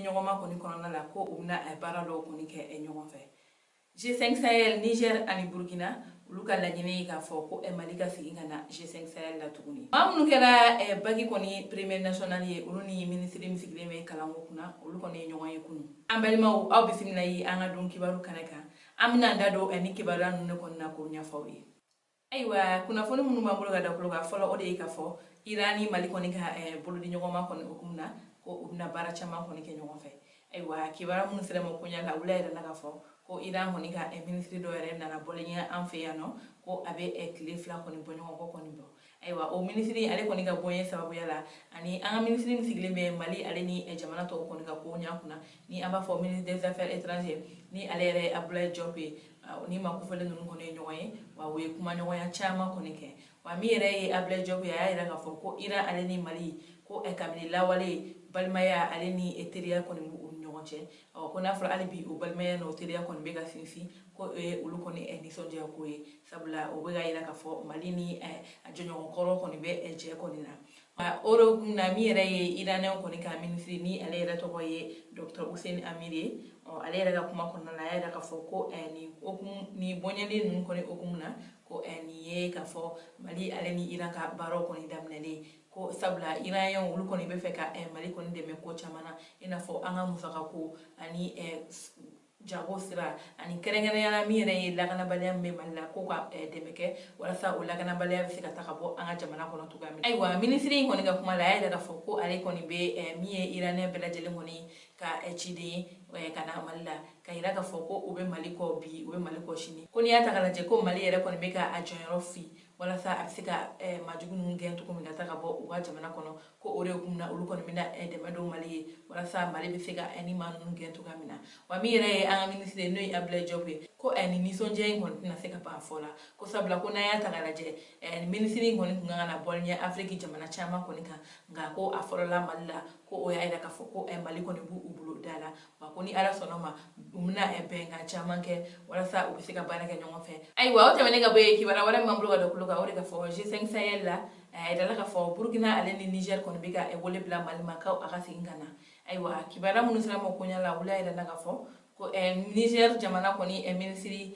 ɲɔgɔn ma kɔni kɔnɔna la ko u bɛna baara dɔw kɔni kɛ ɲɔgɔn fɛ. G5 Sahel, Niger ani Burkina olu ka laɲini k'a fɔ ko Mali ka segin ka na G5 Sahel la tuguni. Maa minnu kɛra bagi kɔni premier national ye olu ni ministre min sigilen bɛ kalanko kunna olu kɔni ye ɲɔgɔn ye kunun. An balimaw aw bisimila yi an ka don kibaru kɛnɛ kan. An bɛna da don ni kibaruya ninnu kɔni na k'o ɲɛfɔ aw ye. Ayiwa kunnafoni minnu b'an bolo ka da kulo kan fɔlɔ o de ye k'a fɔ Iran ni Mali kɔni ka bolodi ɲɔgɔn ma kɔni hukumu na ko u bɛna baara caman kɔni kɛ ɲɔgɔn fɛ. Ayiwa kibaruya minnu sera ma koɲa la ula yɛrɛ la k'a fɔ ko Iran kɔni ka ministre dɔ yɛrɛ nana bɔlen ye an fɛ yan nɔ ko a bɛ tile 2 kɔni bɔ ɲɔgɔn kɔ kɔni bɔ. Ayiwa o ministre ale kɔni ka bɔɲɛ sababuya la ani an ka ministre min sigilen bɛ Mali ale ni jamana tɔw kɔni ka ko ɲa kunna ni an b'a fɔ ministre des affaires étrangères ni ale yɛrɛ Abdoulaye Diop ni ma kofɔlen ninnu kɔni ye ɲɔgɔn ye wa u ye kuma ɲɔgɔnya caman kɔni kɛ. Wa min yɛrɛ ye Abdoulaye Diop ye a y'a yira k'a fɔ ko Iran ale ni Mali ko kabini lawale balimaya ale ni teriya kɔni b'u ni ɲɔgɔn cɛ. Ko n'a fɔra hali bi o balimaya n'o teriya kɔni bɛ ka sinsin ko olu kɔni nisɔndiya ko ye sabula o bɛ ka yira k'a fɔ Mali ni a jɔɲɔgɔn kɔrɔ kɔni bɛ jɛ kɔni na. O de kunna min yɛrɛ ye Iranien kɔni ka ministre ni ale yɛrɛ tɔgɔ ye Dr Hussein Amir ye ale yɛrɛ ka kuma kɔnɔna la a y'a yira k'a fɔ ko ni bɔɲɛlen ninnu kɔni hukumu na ko nin ye k'a fɔ Mali ale ni Iran ka baaraw kɔni daminɛlen ko sabula Iranien olu kɔni bɛ fɛ ka Mali kɔni dɛmɛ ko caman na i n'a fɔ an ka musaka ko ani jago sira ani kɛrɛnkɛrɛnyala min yɛrɛ ye lakanabaliya min bɛ Mali la ko ka dɛmɛ kɛ walasa o lakanabaliya bɛ se ka ta ka bɔ an ka jamana kɔnɔ cogoya min na. Ayiwa ministre in kɔni ka kuma la a y'a yira k'a fɔ ko ale kɔni bɛ min ye Iranien bɛɛ lajɛlen kɔni ka ciden ka na Mali la ka yira k'a fɔ ko u bɛ Mali kɔ bi u bɛ Mali kɔ sini ko n'i y'a ta k'a lajɛ ko Mali yɛrɛ kɔni bɛ ka a jɔyɔrɔ fi walasa a bɛ se ka majugu ninnu gɛn cogo min ka ta ka bɔ u ka jamana kɔnɔ ko o de hukumu na olu kɔni bɛna dɛmɛ don Mali ye walasa Mali bɛ se ka ni maa ninnu gɛn cogoya min na. Wa min yɛrɛ ye an ka ministre n'o ye Abdoulaye Diop ye ko ni nisɔndiya in kɔni tɛna se ka ban fɔ la ko sabula ko n'an y'a ta k'a lajɛ ministre in kɔni tun kan ka na bɔlen ye Afrique jamana caman kɔni kan nka ko a fɔlɔla Mali la ko o y'a yira k'a fɔ ko Mali kɔni b'u bolo da la wa ko ni Ala sɔnna ma u bɛna bɛnkan caman kɛ walasa u bɛ se ka baara kɛ ɲɔgɔn fɛ. Ayiwa o tɛmɛnen ka bɔ yen kibaruya wɛrɛ min b'an bolo ka da kulo kan o de ka fɔ G5 Sahel la a yirala k'a fɔ Burkina ale ni Niger kɔni bɛ ka wele bila Mali ma k'aw a ka segin ka na. Ayiwa kibaruya minnu sera ma koɲa la olu y'a yirala k'a fɔ ko Niger jamana kɔni ministre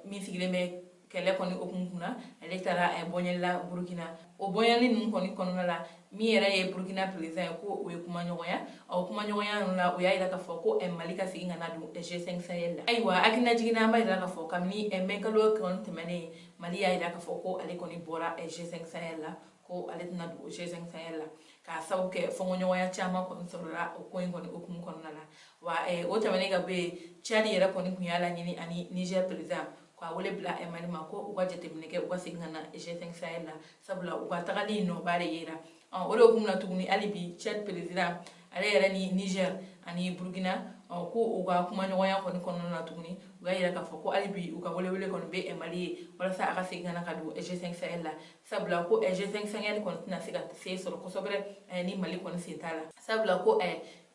min sigilen bɛ kɛlɛ kɔni hukumu kunna ale taara bɔɲɛli la Burkina o bɔɲɛli ninnu kɔni kɔnɔna la min yɛrɛ ye Burkina président ye ko o ye kuma ɲɔgɔnya kuma ɲɔgɔnya ninnu la o y'a yira k'a fɔ ko Mali ka segin ka na don G5 Sahel la. Ayiwa hakilina jiginna an b'a yira k'a fɔ kabini mɛnkalo kɔni tɛmɛnen Mali y'a yira k'a fɔ ko ale kɔni bɔra G5 Sahel la ko ale tɛna don G5 Sahel la k'a sababu kɛ fɔnkɔɲɔgɔnya caman kɔni sɔrɔla o ko in kɔni hukumu kɔnɔna la. Wa o tɛmɛnen ka bɔ yen Tchad yɛrɛ kɔni tun y'a laɲini ani Niger président k'a wele bila Mali ma ko u ka jateminɛ kɛ u ka segin ka na G5 Sahel la sabula u ka tagali nɔba de yera. O de hukumu na tuguni hali bi Tchad président ale yɛrɛ ni Niger ani Burkina ko u ka kuma ɲɔgɔnya kɔni kɔnɔna na tuguni u y'a yira k'a fɔ ko hali bi u ka welewele kɔni bɛ Mali ye walasa a ka segin ka na ka don G5 Sahel la sabula ko G5 Sahel kɔni tɛna se ka se sɔrɔ kosɛbɛ ni Mali kɔni sen t'a la sabula ko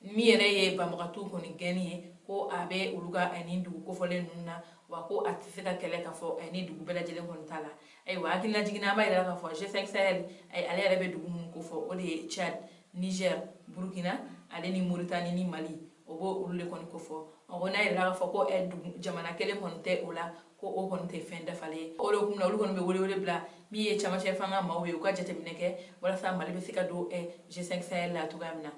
min yɛrɛ ye banbagatu kɔni gɛnni ye ko a bɛ olu ka nin dugu kofɔlen ninnu na wa ko a tɛ se ka kɛlɛ k'a fɔ ni dugu bɛɛ lajɛlen kɔni t'a la. Ayiwa hakilina jiginna an b'a yira k'a fɔ G5 Sahel ale yɛrɛ bɛ dugu minnu kofɔ o de ye Tchad, Niger, Burkina ale ni Mauritanie ni Mali o b'o olu de kɔni kofɔ ko n'a yira k'a fɔ ko jamana kelen kɔni tɛ o la ko o kɔni tɛ fɛn dafalen ye. O de hukumu na olu kɔni bɛ welewele bila min ye camancɛ fanga maaw ye u ka jateminɛ kɛ walasa Mali bɛ se ka don G5 Sahel la cogoya min na.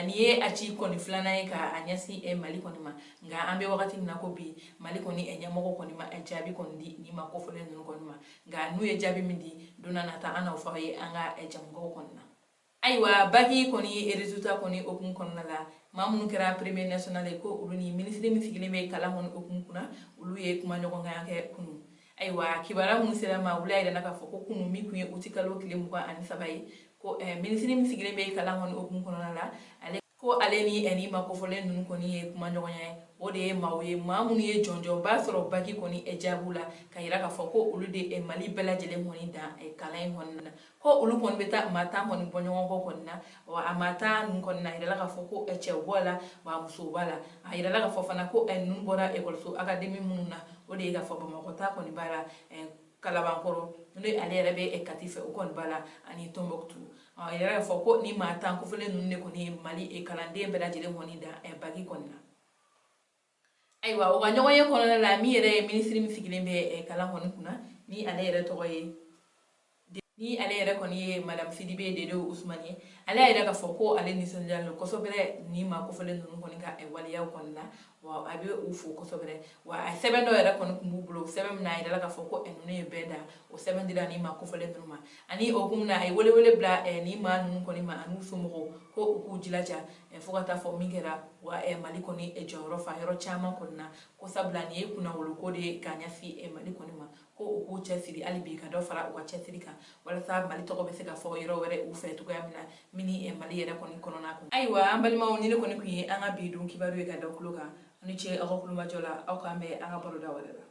Nin ye a ci kɔni filanan ye k'a ɲɛsin Mali kɔni ma nka an bɛ wagati min na ko bi Mali kɔni ɲɛmɔgɔ kɔni ma jaabi kɔni di nin ma kofɔlen ninnu kɔni ma nka n'u ye jaabi min di don n'a nata an n'aw fɔ aw ye an ka jamukaw kɔni na. Ayiwa baki kɔni résultat kɔni hukumu kɔnɔna la maa minnu kɛra premier national ye ko olu ni ministre min sigilen bɛ kalan kɔni hukumu kunna olu ye kuma ɲɔgɔnya kɛ kunun. Ayiwa kibaruya minnu sera ma olu y'a yira k'a fɔ ko kunun min tun ye uti kalo tile 23 ye ko ministre min sigilen bɛ kalan kɔni hukumu kɔnɔna la ko ale ni ma kofɔlen ninnu kɔni ye kuma ɲɔgɔnya ye o de ye maaw ye maa minnu ye jɔnjɔnba sɔrɔ baki kɔni jaabiw la ka yira k'a fɔ ko olu de Mali bɛɛ lajɛlen kɔni dan kalan in kɔnɔna na ko olu kɔni bɛ taa maa tan kɔni bɔ ɲɔgɔn kɔ kɔni na wa a maa tan ninnu kɔni na a yirala k'a fɔ ko cɛw b'a la wa musow b'a la a yirala k'a fɔ fana ko ninnu bɔra ekɔliso académie minnu na o de ye k'a fɔ Bamakɔ ta kɔni b'a la Kalabankɔrɔ n'o ale yɛrɛ bɛ Kati fɛ o kɔni b'a la ani Tombouctou yɛrɛ fɔ ko ni maa tan kofɔlen ninnu de kɔni Mali kalanden bɛɛ lajɛlen kɔni da bagi kɔni na. Ayiwa o ka ɲɔgɔnye kɔnɔna la min yɛrɛ ye minisiri min sigilen bɛ kalan kɔni kunna ni ale yɛrɛ tɔgɔ ye kɔni ye Madame Sidibe Dedo Ousmane ye. Ale y'a yira k'a fɔ ko ale nisɔndiyalen don kosɛbɛ ni maa kofɔlen ninnu kɔni ka waleyaw kɔni na, wa a bɛ u fo kosɛbɛ, wa a sɛbɛn dɔ yɛrɛ kɔni tun b'u bolo, sɛbɛn min na a yira k'a fɔ ko ninnu ye bɛɛ da, o sɛbɛn dira ni maa kofɔlen ninnu ma, ani o kun na a ye welewele bila ni maa ninnu kɔni ma ani u somɔgɔw ko u k'u jilaja fo ka taa fɔ min kɛra wa Mali kɔni jɔyɔrɔ fa yɔrɔ caman kɔni na, ko sabula nin ye kunnawolo ko de ye k'a ɲɛsin Mali kɔni ma, ko u k'u cɛsiri hali bi ka dɔ fara u ka cɛsiri kan walasa Mali tɔgɔ bɛ se ka fɔ yɔrɔ wɛrɛ u fɛ cogoya min na min ni Mali yɛrɛ kɔni kɔnɔna kɔnɔ. Ayiwa an balimaw, ni ne kɔni kun ye an ka bi dun kibaru ye ka da kulo kan, aw ni ce aw ka kulomajɔ la, aw k'an bɛn an ka baroda wɛrɛ la.